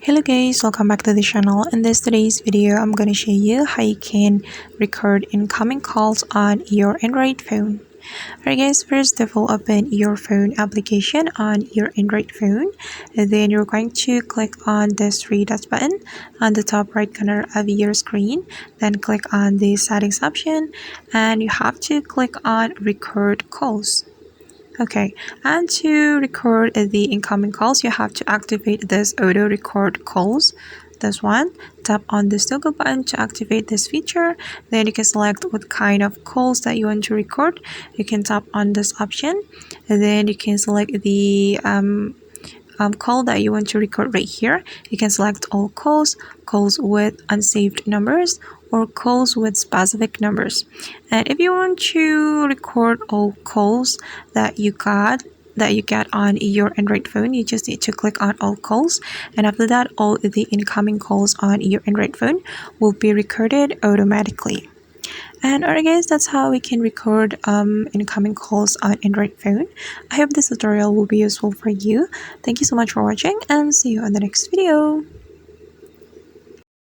Hello guys, welcome back to the channel. In today's video, I'm going to show you how you can record incoming calls on your Android phone. Alright guys, first of all, open your phone application on your Android phone. And then you're going to click on this three dots button on the top right corner of your screen. Then click on the settings option and you have to click on record calls. Okay, and to record the incoming calls, you have to activate this auto record calls. This one, tap on this toggle button to activate this feature. Then you can select what kind of calls that you want to record. You can tap on this option, and then you can select the call that you want to record right here. You can select all calls, calls with unsaved numbers, or calls with specific numbers. And if you want to record all calls that you get on your Android phone, you just need to click on all calls, and after that all the incoming calls on your Android phone will be recorded automatically. And alright guys, that's how we can record incoming calls on Android phone. I hope this tutorial will be useful for you. Thank you so much for watching and see you on the next video.